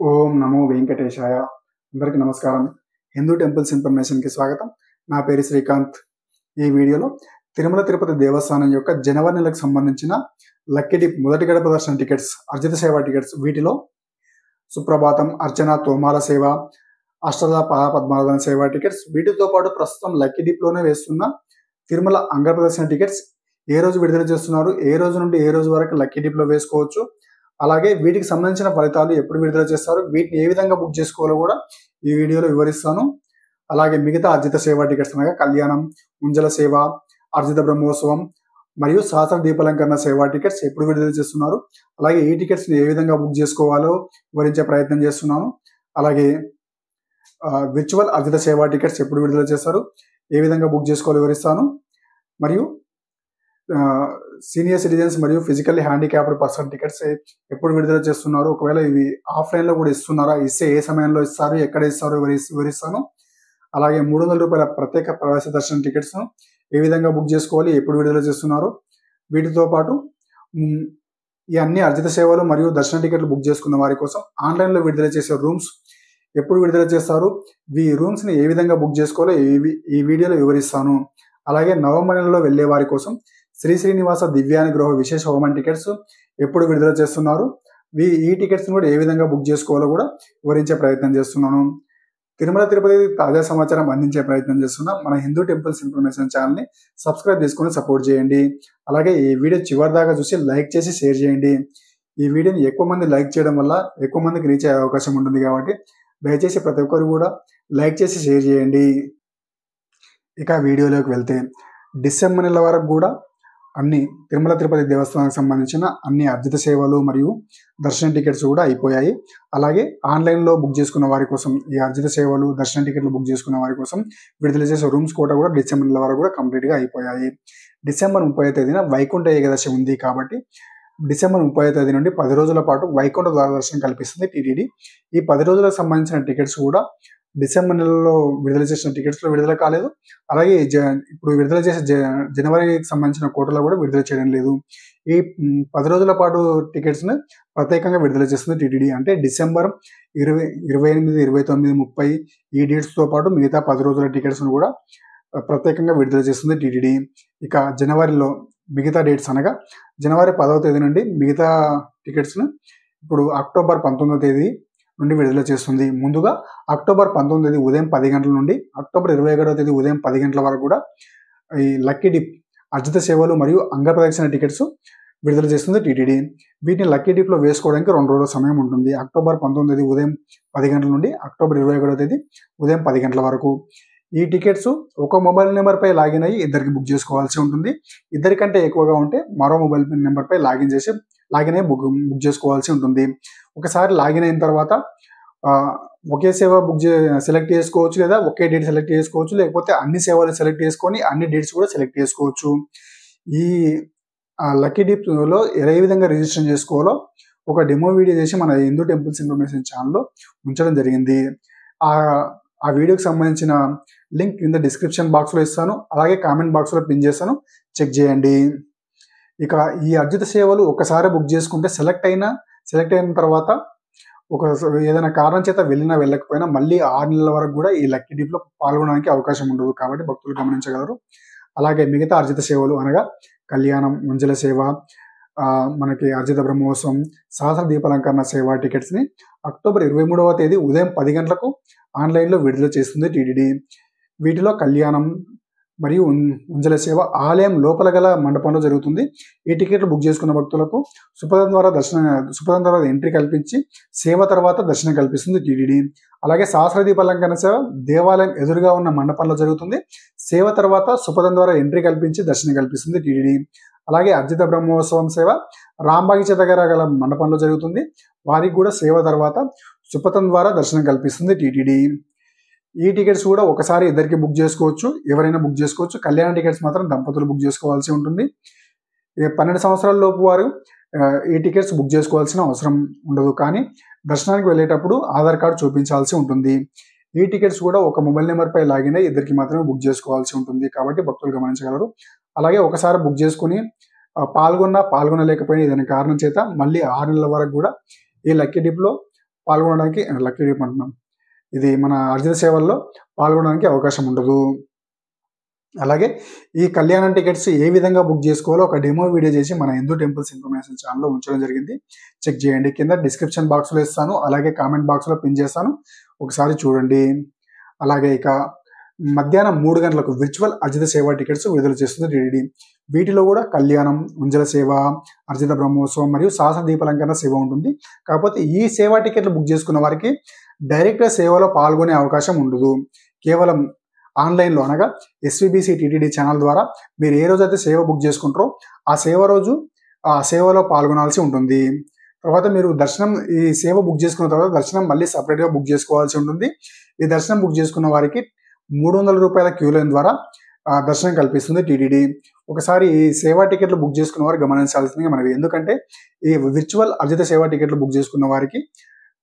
ఓం నమో వెంకటేశాయ. అందరికీ నమస్కారం. హిందూ టెంపుల్స్ ఇన్ఫర్మేషన్కి స్వాగతం. నా పేరు శ్రీకాంత్. ఈ వీడియోలో తిరుమల తిరుపతి దేవస్థానం యొక్క జనవరి నెలకు సంబంధించిన లక్కీ డిప్ మొదటి గడప దర్శన టికెట్స్, అర్జిత సేవ టికెట్స్, వీటిలో సుప్రభాతం, అర్చన, తోమాల సేవ, అష్టద పద్మారాధన సేవ టికెట్స్, వీటితో పాటు ప్రస్తుతం లక్కీ డిప్లోనే వేస్తున్న తిరుమల అంగప్రదర్శన టికెట్స్ ఏ రోజు విడుదల చేస్తున్నారు, ఏ రోజు నుండి ఏ రోజు వరకు లక్కీ డిప్లో వేసుకోవచ్చు, అలాగే వీటికి సంబంధించిన ఫలితాలు ఎప్పుడు విడుదల చేస్తారు, వీటిని ఏ విధంగా బుక్ చేసుకోవాలో కూడా ఈ వీడియోలో వివరిస్తాను. అలాగే మిగతా అర్జిత సేవ టికెట్స్ అనగా కళ్యాణం, ఉంజల సేవ, అర్జిత బ్రహ్మోత్సవం మరియు సహస్ర దీపాలంకరణ సేవ టికెట్స్ ఎప్పుడు విడుదల చేస్తున్నారు, అలాగే ఈ టికెట్స్ని ఏ విధంగా బుక్ చేసుకోవాలో వివరించే ప్రయత్నం చేస్తున్నాను. అలాగే విర్చువల్ అర్జిత సేవ టికెట్స్ ఎప్పుడు విడుదల చేస్తారు, ఏ విధంగా బుక్ చేసుకోవాలో వివరిస్తాను. మరియు సీనియర్ సిటిజన్స్ మరియు ఫిజికల్లీ హ్యాండిక్యాప్డ్ పర్సన్ టికెట్స్ ఎప్పుడు విడుదల చేస్తున్నారు, ఒకవేళ ఇవి ఆఫ్లైన్లో కూడా ఇస్తున్నారా, ఇస్తే ఏ సమయంలో ఇస్తారు, ఎక్కడ ఇస్తారో వివరిస్తాను. అలాగే 300 రూపాయల ప్రత్యేక ప్రవేశ దర్శన టికెట్స్ ఏ విధంగా బుక్ చేసుకోవాలి, ఎప్పుడు విడుదల చేస్తున్నారు, వీటితో పాటు ఈ అన్ని అర్జిత సేవలు మరియు దర్శన టికెట్లు బుక్ చేసుకున్న వారి కోసం ఆన్లైన్లో విడుదల చేసే రూమ్స్ ఎప్పుడు విడుదల చేస్తారు, ఈ రూమ్స్ని ఏ విధంగా బుక్ చేసుకోవాలో ఈ వీడియోలో వివరిస్తాను. అలాగే నవంబర్ నెలలో వెళ్లే వారి కోసం శ్రీనివాస దివ్యానుగ్రహ విశేష హోమం టికెట్స్ ఎప్పుడు విడుదల చేస్తున్నారు, ఈ టికెట్స్ని కూడా ఏ విధంగా బుక్ చేసుకోవాలో కూడా వివరించే ప్రయత్నం చేస్తున్నాను. తిరుమల తిరుపతి తాజా సమాచారం అందించే ప్రయత్నం చేస్తున్నా మన హిందూ టెంపుల్స్ ఇన్ఫర్మేషన్ ఛానల్ని సబ్స్క్రైబ్ చేసుకుని సపోర్ట్ చేయండి. అలాగే ఈ వీడియో చివరి దాకా చూసి లైక్ చేసి షేర్ చేయండి. ఈ వీడియోని ఎక్కువ మంది లైక్ చేయడం వల్ల ఎక్కువ మందికి రీచ్ అయ్యే అవకాశం ఉంటుంది కాబట్టి దయచేసి ప్రతి ఒక్కరు కూడా లైక్ చేసి షేర్ చేయండి. ఇక వీడియోలోకి వెళ్తే డిసెంబర్ నెల వరకు కూడా అన్ని తిరుమల తిరుపతి దేవస్థానానికి సంబంధించిన అన్ని అర్జిత సేవలు మరియు దర్శన టికెట్స్ కూడా అయిపోయాయి. అలాగే ఆన్లైన్లో బుక్ చేసుకున్న వారి కోసం ఈ అర్జిత సేవలు, దర్శన టికెట్లు బుక్ చేసుకున్న వారి కోసం విడుదల చేసే రూమ్స్ కోట కూడా డిసెంబర్ నెల వరకు కూడా కంప్లీట్గా అయిపోయాయి. డిసెంబర్ 30వ తేదీన వైకుంఠ ఏకాదశి ఉంది కాబట్టి డిసెంబర్ 30వ తేదీ నుండి 10 రోజుల పాటు వైకుంఠ ద్వార దర్శనం కల్పిస్తుంది టీటీడీ. ఈ 10 రోజులకు సంబంధించిన టికెట్స్ కూడా డిసెంబర్ నెలలో విడుదల చేసిన టికెట్స్లో విడుదల కాలేదు. అలాగే ఇప్పుడు విడుదల చేసే జనవరికి సంబంధించిన కోటలో కూడా విడుదల చేయడం లేదు. ఈ 10 రోజుల పాటు టికెట్స్ని ప్రత్యేకంగా విడుదల చేస్తుంది టీటీడీ. అంటే డిసెంబర్ 20, 28, 29, 30 ఈ డేట్స్తో పాటు మిగతా 10 రోజుల టికెట్స్ను కూడా ప్రత్యేకంగా విడుదల చేస్తుంది టీటీడీ. ఇక జనవరిలో మిగతా డేట్స్ అనగా జనవరి 10వ తేదీ నుండి మిగతా టికెట్స్ను ఇప్పుడు అక్టోబర్ 19వ తేదీ నుండి విడుదల చేస్తుంది. ముందుగా అక్టోబర్ 19వ తేదీ ఉదయం 10 గంటల నుండి అక్టోబర్ 21వ తేదీ ఉదయం 10 గంటల వరకు కూడా ఈ లక్కీ డిప్ అర్జిత సేవలు మరియు అంగ ప్రదక్షిణ టికెట్స్ విడుదల చేస్తుంది టీటీడీ. వీటిని లక్కీ డిప్లో వేసుకోవడానికి 2 రోజుల సమయం ఉంటుంది. అక్టోబర్ 19వ తేదీ ఉదయం 10 గంటల నుండి అక్టోబర్ 21వ తేదీ ఉదయం 10 గంటల వరకు. ఈ టికెట్స్ ఒక మొబైల్ నెంబర్పై లాగిన్ అయ్యి ఇద్దరికి బుక్ చేసుకోవాల్సి ఉంటుంది. ఇద్దరికంటే ఎక్కువగా ఉంటే మరో మొబైల్ నెంబర్పై లాగిన్ అయ్యి బుక్ చేసుకోవాల్సి ఉంటుంది. ఒకసారి లాగిన్ అయిన తర్వాత ఒకే సేవ సెలెక్ట్ చేసుకోవచ్చు, లేదా ఒకే డేట్ సెలెక్ట్ చేసుకోవచ్చు, లేకపోతే అన్ని సేవలు సెలెక్ట్ చేసుకొని అన్ని డేట్స్ కూడా సెలెక్ట్ చేసుకోవచ్చు. ఈ లక్కీ డిప్లో ఏ విధంగా రిజిస్ట్రేషన్ చేసుకోవాలో ఒక డెమో వీడియో చేసి మన హిందూ టెంపుల్స్ ఇన్ఫర్మేషన్ ఛానల్లో ఉంచడం జరిగింది. ఆ వీడియోకి సంబంధించిన లింక్ కింద డిస్క్రిప్షన్ బాక్స్లో ఇస్తాను, అలాగే కామెంట్ బాక్స్లో పిన్ చేస్తాను, చెక్ చేయండి. ఇక ఈ అర్జిత సేవలు ఒకసారి బుక్ చేసుకుంటే సెలెక్ట్ అయిన తర్వాత ఏదైనా కారణం చేత వెళ్ళకపోయినా మళ్ళీ 6 నెలల వరకు కూడా ఈ లక్కీ డిప్లో పాల్గొనడానికి అవకాశం ఉండదు కాబట్టి భక్తులు గమనించగలరు. అలాగే మిగతా అర్జిత సేవలు అనగా కళ్యాణం, మంజుల సేవ, మనకి అర్జిత బ్రహ్మోత్సవం, సహస్ర దీపాలంకరణ సేవ టికెట్స్ని అక్టోబర్ 23వ తేదీ ఉదయం 10 గంటలకు ఆన్లైన్లో విడుదల చేస్తుంది టీటీడీ. వీటిలో కళ్యాణం మరియు ఉంజల సేవ ఆలయం లోపల గల మండపంలో జరుగుతుంది. ఈ టికెట్లు బుక్ చేసుకున్న భక్తులకు సుపదం ద్వారా ఎంట్రీ కల్పించి సేవ తర్వాత దర్శనం కల్పిస్తుంది టీటీడీ. అలాగే సహస్ర దీపాలంకరణ సేవ దేవాలయం ఎదురుగా ఉన్న మండపంలో జరుగుతుంది. సేవ తర్వాత సుపదం ద్వారా ఎంట్రీ కల్పించి దర్శనం కల్పిస్తుంది టీటీడీ. అలాగే అర్జిత బ్రహ్మోత్సవం సేవ రాంబాగిచ దగ్గర గల మండపంలో జరుగుతుంది. వారికి కూడా సేవ తర్వాత సుపథం ద్వారా దర్శనం కల్పిస్తుంది టీటీడీ. ఈ టికెట్స్ కూడా ఒకసారి ఇద్దరికి బుక్ చేసుకోవచ్చు, ఎవరైనా బుక్ చేసుకోవచ్చు. కళ్యాణ టికెట్స్ మాత్రం దంపతులు బుక్ చేసుకోవాల్సి ఉంటుంది. 12 సంవత్సరాల లోపు వారు ఈ టికెట్స్ బుక్ చేసుకోవాల్సిన అవసరం ఉండదు, కానీ దర్శనానికి వెళ్ళేటప్పుడు ఆధార్ కార్డు చూపించాల్సి ఉంటుంది. ఈ టికెట్స్ కూడా ఒక మొబైల్ నెంబర్పై లాగిన్ అయ్యి ఇద్దరికి మాత్రమే బుక్ చేసుకోవాల్సి ఉంటుంది కాబట్టి భక్తులు గమనించగలరు. అలాగే ఒకసారి బుక్ చేసుకుని పాల్గొనలేకపోయినా ఏదైనా కారణం చేత మళ్ళీ 6 నెలల వరకు కూడా ఈ లక్కీ డిప్లో పాల్గొనడానికి లక్కీ డిప్ అంటున్నాం, ఇది మన అర్జిత సేవల్లో పాల్గొనడానికి అవకాశం ఉండదు. అలాగే ఈ కళ్యాణం టికెట్స్ ఏ విధంగా బుక్ చేసుకోవాలో ఒక డెమో వీడియో చేసి మన హిందూ టెంపుల్స్ ఇన్ఫర్మేషన్ ఛానల్లో ఉంచడం జరిగింది. చెక్ చేయండి, కింద డిస్క్రిప్షన్ బాక్స్లో ఇస్తాను, అలాగే కామెంట్ బాక్స్లో పిన్ చేస్తాను, ఒకసారి చూడండి. అలాగే ఇక మధ్యాహ్నం 3 గంటలకు విర్చువల్ అర్జిత సేవ టికెట్స్ విడుదల చేస్తుంది టీటీడీ. వీటిలో కూడా కళ్యాణం, ఉంజల సేవ, అర్జిత బ్రహ్మోత్సవం మరియు సహస్ర దీపాలంకరణ సేవ ఉంటుంది. కాకపోతే ఈ సేవా టికెట్లు బుక్ చేసుకున్న వారికి డైరెక్ట్గా సేవలో పాల్గొనే అవకాశం ఉండదు. కేవలం ఆన్లైన్లో అనగా ఎస్వీబీసీ టీటీడీ ఛానల్ ద్వారా మీరు ఏ రోజైతే సేవ బుక్ చేసుకుంటారో ఆ సేవ రోజు ఆ సేవలో పాల్గొనాల్సి ఉంటుంది. తర్వాత మీరు దర్శనం, ఈ సేవ బుక్ చేసుకున్న తర్వాత దర్శనం మళ్ళీ సపరేట్గా బుక్ చేసుకోవాల్సి ఉంటుంది. ఈ దర్శనం బుక్ చేసుకున్న వారికి 300 రూపాయల క్యూ లైన్ ద్వారా దర్శనం కల్పిస్తుంది టీటీడీ. ఒకసారి ఈ సేవా టికెట్లు బుక్ చేసుకున్న వారు గమనించాల్సిందిగా మనవి. ఎందుకంటే ఈ విర్చువల్ అర్జిత సేవా టికెట్లు బుక్ చేసుకున్న వారికి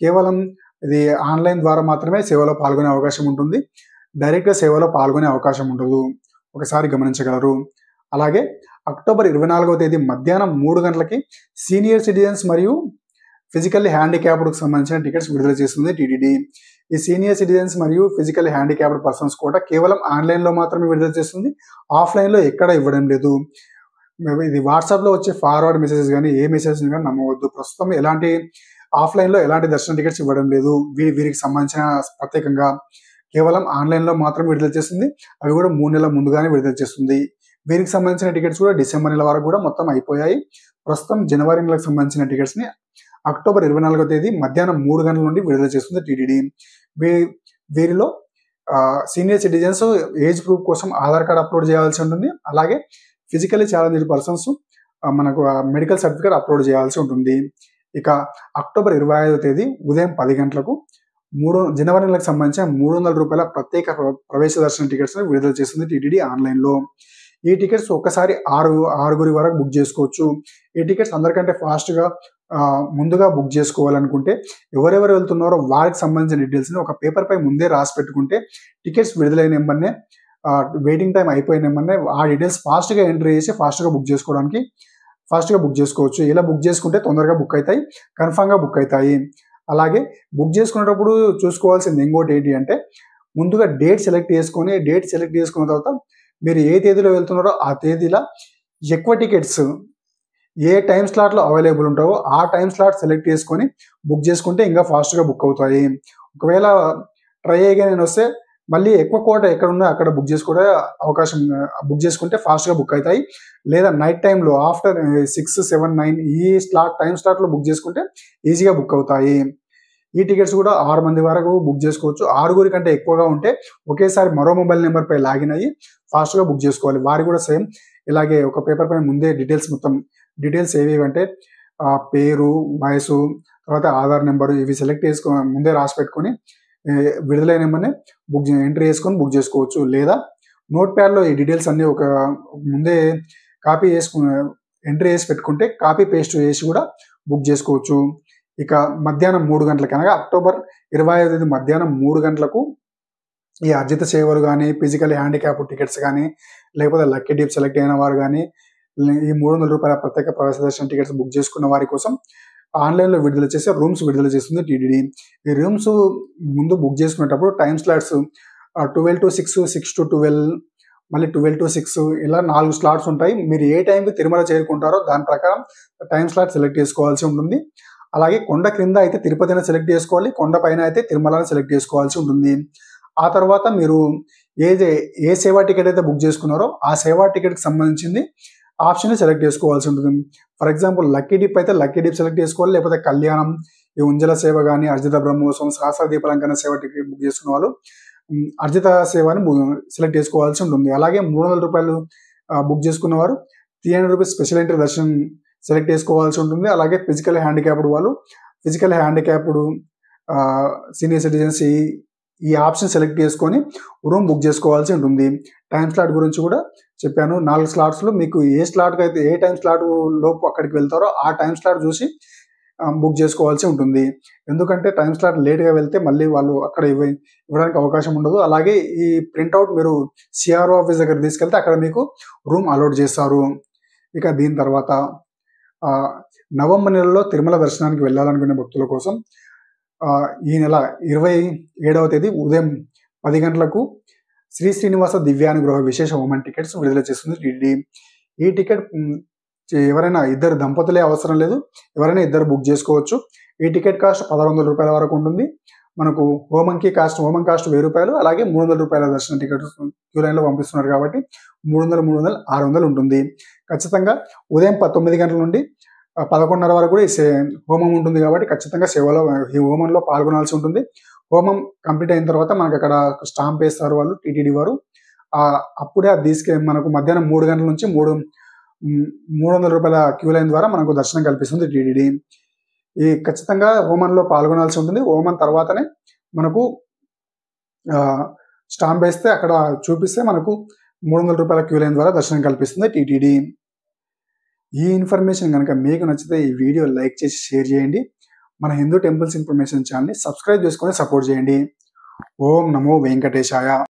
కేవలం ఇది ఆన్లైన్ ద్వారా మాత్రమే సేవలో పాల్గొనే అవకాశం ఉంటుంది. డైరెక్ట్గా సేవలో పాల్గొనే అవకాశం ఉండదు, ఒకసారి గమనించగలరు. అలాగే అక్టోబర్ 24వ తేదీ మధ్యాహ్నం 3 గంటలకి సీనియర్ సిటిజన్స్ మరియు ఫిజికల్లీ హ్యాండిక్యాప్డ్కి సంబంధించిన టికెట్స్ విడుదల చేస్తుంది టీటీడీ. ఈ సీనియర్ సిటిజన్స్ మరియు ఫిజికల్లీ హ్యాండిక్యాప్డ్ పర్సన్స్ కూడా కేవలం ఆన్లైన్లో మాత్రమే విడుదల చేస్తుంది, ఆఫ్లైన్లో ఎక్కడ ఇవ్వడం లేదు. ఇది వాట్సాప్లో వచ్చే ఫార్వర్డ్ మెసేజెస్ కానీ ఏ మెసేజ్ కానీ నమ్మవద్దు. ప్రస్తుతం ఎలాంటి ఆఫ్లైన్లో ఎలాంటి దర్శన టికెట్స్ ఇవ్వడం లేదు. వీరికి సంబంధించిన ప్రత్యేకంగా కేవలం ఆన్లైన్లో మాత్రం విడుదల చేస్తుంది, అవి కూడా 3 నెలల ముందుగానే విడుదల చేస్తుంది. వీరికి సంబంధించిన టికెట్స్ కూడా డిసెంబర్ నెల వరకు కూడా మొత్తం అయిపోయాయి. ప్రస్తుతం జనవరి నెలకు సంబంధించిన టికెట్స్ని అక్టోబర్ 24వ తేదీ మధ్యాహ్నం 3 గంటల నుండి విడుదల చేస్తుంది టీటీడీ. వీరిలో సీనియర్ సిటిజన్స్ ఏజ్ ప్రూఫ్ కోసం ఆధార్ కార్డ్ అప్లోడ్ చేయాల్సి ఉంటుంది. అలాగే ఫిజికల్లీ ఛాలెంజ్డ్ పర్సన్స్ మనకు మెడికల్ సర్టిఫికేట్ అప్లోడ్ చేయాల్సి ఉంటుంది. ఇక అక్టోబర్ 25వ తేదీ ఉదయం 10 గంటలకు జనవరి నెలకు సంబంధించిన 300 రూపాయల ప్రత్యేక ప్రవేశ దర్శన టికెట్స్ విడుదల చేస్తుంది టీటీడీ ఆన్లైన్లో. ఈ టికెట్స్ ఒక్కసారి ఆరుగురి వరకు బుక్ చేసుకోవచ్చు. ఈ టికెట్స్ అందరికంటే ఫాస్ట్గా ముందుగా బుక్ చేసుకోవాలనుకుంటే ఎవరెవరు వెళ్తున్నారో వారికి సంబంధించిన డీటెయిల్స్ని ఒక పేపర్పై ముందే రాసి పెట్టుకుంటే టికెట్స్ విడుదలైన వెంబడే వెయిటింగ్ టైం అయిపోయిన వెంబడే ఆ డీటెయిల్స్ ఫాస్ట్గా ఎంట్రీ చేసి ఫాస్ట్గా బుక్ చేసుకోవచ్చు. ఇలా బుక్ చేసుకుంటే తొందరగా బుక్ అవుతాయి, కన్ఫామ్గా బుక్ అవుతాయి. అలాగే బుక్ చేసుకునేటప్పుడు చూసుకోవాల్సింది ఇంకోటి ఏంటి అంటే ముందుగా డేట్ సెలెక్ట్ చేసుకున్న తర్వాత మీరు ఏ తేదీలో వెళ్తున్నారో ఆ తేదీలో ఎక్కువ టికెట్స్ ఏ టైం స్లాట్లో అవైలబుల్ ఉంటావో ఆ టైం స్లాట్ సెలెక్ట్ చేసుకొని బుక్ చేసుకుంటే ఇంకా ఫాస్ట్గా బుక్ అవుతాయి. ఒకవేళ ట్రై అయ్యాక వస్తే మళ్ళీ ఎక్కువ కోట ఎక్కడ ఉందో అక్కడ బుక్ చేసుకుంటే ఫాస్ట్గా బుక్ అవుతాయి. లేదా నైట్ టైంలో ఆఫ్టర్ 6, 7, 9 ఈ టైం స్లాట్లో బుక్ చేసుకుంటే ఈజీగా బుక్ అవుతాయి. ఈ టికెట్స్ కూడా 6 మంది వరకు బుక్ చేసుకోవచ్చు. 6 కంటే ఎక్కువగా ఉంటే ఒకేసారి మరో మొబైల్ నెంబర్పై లాగిన్ అయ్యి ఫాస్ట్గా బుక్ చేసుకోవాలి. వారి కూడా సేమ్ ఇలాగే ఒక పేపర్ పైన ముందే డీటెయిల్స్ ఏవేవంటే పేరు, వయసు, తర్వాత ఆధార్ నెంబరు ఇవి సెలెక్ట్ చేసుకొని ముందే రాసి పెట్టుకొని విడుదలైన నెంబర్నే ఎంట్రీ చేసుకొని బుక్ చేసుకోవచ్చు. లేదా నోట్ ప్యాడ్లో ఈ డీటెయిల్స్ అన్నీ ఒక ముందే కాపీ చేసుకుని ఎంట్రీ చేసి పెట్టుకుంటే కాపీ పేస్ట్ చేసి కూడా బుక్ చేసుకోవచ్చు. ఇక మధ్యాహ్నం 3 గంటలకి అనగా అక్టోబర్ 25 మధ్యాహ్నం 3 గంటలకు ఈ అర్జిత సేవలు కానీ, ఫిజికల్ హ్యాండిక్యాప్ టికెట్స్ కానీ, లేకపోతే లక్కీ డిప్ సెలెక్ట్ అయిన వారు కానీ, ఈ 300 రూపాయల ప్రత్యేక ప్రవేశ దర్శన టికెట్స్ బుక్ చేసుకున్న వారి కోసం ఆన్లైన్లో విడుదల చేసే రూమ్స్ విడుదల చేస్తుంది టీటీడీ. ఈ రూమ్స్ ముందు బుక్ చేసుకునేటప్పుడు టైం స్లాట్స్ 12 to 6, 6 to 12, మళ్ళీ 12 to 6 ఇలా 4 స్లాట్స్ ఉంటాయి. మీరు ఏ టైంకి తిరుమల చేరుకుంటారో దాని ప్రకారం టైం స్లాట్ సెలెక్ట్ చేసుకోవాల్సి ఉంటుంది. అలాగే కొండ క్రింద అయితే తిరుపతిని సెలెక్ట్ చేసుకోవాలి, కొండ పైన అయితే తిరుమలని సెలెక్ట్ చేసుకోవాల్సి ఉంటుంది. ఆ తర్వాత మీరు ఏ సేవా టికెట్ అయితే బుక్ చేసుకున్నారో ఆ సేవా టికెట్కి సంబంధించింది ఆప్షన్ సెలెక్ట్ చేసుకోవాల్సి ఉంటుంది. ఫర్ ఎగ్జాంపుల్ లక్కీ డిప్ అయితే లక్కీ డిప్ సెలెక్ట్ చేసుకోవాలి, లేకపోతే కళ్యాణం, ఈ ఉంజల సేవ కానీ, అర్జిత బ్రహ్మోత్సవం, సహస్ర దీపాలంకరణ సేవ టికెట్ బుక్ చేసుకున్న వాళ్ళు అర్జిత సేవని సెలెక్ట్ చేసుకోవాల్సి ఉంటుంది. అలాగే 300 రూపాయలు బుక్ చేసుకున్న వారు 300 రూపీస్ స్పెషల్ ఎంట్రీ దర్శనం సెలెక్ట్ చేసుకోవాల్సి ఉంటుంది. అలాగే ఫిజికల్ హ్యాండిక్యాప్డ్ సీనియర్ సిటిజన్స్ ఈ ఆప్షన్ సెలెక్ట్ చేసుకొని రూమ్ బుక్ చేసుకోవాల్సి ఉంటుంది. టైం స్లాట్ గురించి కూడా చెప్పాను. 4 స్లాట్స్లో మీకు ఏ స్లాట్కి అయితే ఏ టైం స్లాట్ లోపు అక్కడికి వెళ్తారో ఆ టైం స్లాట్ చూసి బుక్ చేసుకోవాల్సి ఉంటుంది. ఎందుకంటే టైం స్లాట్ లేట్గా వెళ్తే మళ్ళీ వాళ్ళు అక్కడ ఇవ్వడానికి అవకాశం ఉండదు. అలాగే ఈ ప్రింట్అవుట్ మీరు సిఆర్ఓ ఆఫీస్ దగ్గర తీసుకెళ్తే అక్కడ మీకు రూమ్ అలాట్ చేస్తారు. ఇక దీని తర్వాత నవంబర్ నెలలో తిరుమల దర్శనానికి వెళ్ళాలనుకునే భక్తుల కోసం ఈ నెల 27వ తేదీ ఉదయం 10 గంటలకు శ్రీ శ్రీనివాస దివ్యానుగ్రహ విశేష హోమం టికెట్స్ విడుదల చేస్తుంది టీటీడీ. ఈ టికెట్ ఎవరైనా ఇద్దరు దంపతులే అవసరం లేదు, ఎవరైనా ఇద్దరు బుక్ చేసుకోవచ్చు. ఈ టికెట్ కాస్ట్ 1,600 రూపాయల వరకు ఉంటుంది. మనకు హోమం కాస్ట్ 1000 రూపాయలు, అలాగే 300 రూపాయల దర్శన టికెట్ క్యూ లైన్లో పంపిస్తున్నారు కాబట్టి 300, 300, 600 ఉంటుంది. ఖచ్చితంగా ఉదయం 9 గంటల నుండి 11:30 వరకు కూడా ఈ హోమం ఉంటుంది కాబట్టి ఖచ్చితంగా ఈ హోమంలో పాల్గొనాల్సి ఉంటుంది. హోమం కంప్లీట్ అయిన తర్వాత మనకు అక్కడ స్టాంప్ వేస్తారు వాళ్ళు, టీటీడీ వారు. అప్పుడే అది మనకు మధ్యాహ్నం 3 గంటల నుంచి 300 రూపాయల క్యూ లైన్ ద్వారా మనకు దర్శనం కల్పిస్తుంది టీటీడీ. ఈ ఖచ్చితంగా హోమంలో పాల్గొనాల్సి ఉంటుంది. హోమం తర్వాతనే మనకు స్టాంప్ వేస్తే అక్కడ చూపిస్తే మనకు 300 రూపాయల క్యూ లైన్ ద్వారా దర్శనం కల్పిస్తుంది టీటీడీ. ఈ ఇన్ఫర్మేషన్ కనుక మీకు నచ్చితే ఈ వీడియో లైక్ చేసి షేర్ చేయండి. మన హిందూ టెంపుల్స్ ఇన్ఫర్మేషన్ ఛానల్ని సబ్స్క్రైబ్ చేసుకొని సపోర్ట్ చేయండి. ఓం నమో వెంకటేశాయ.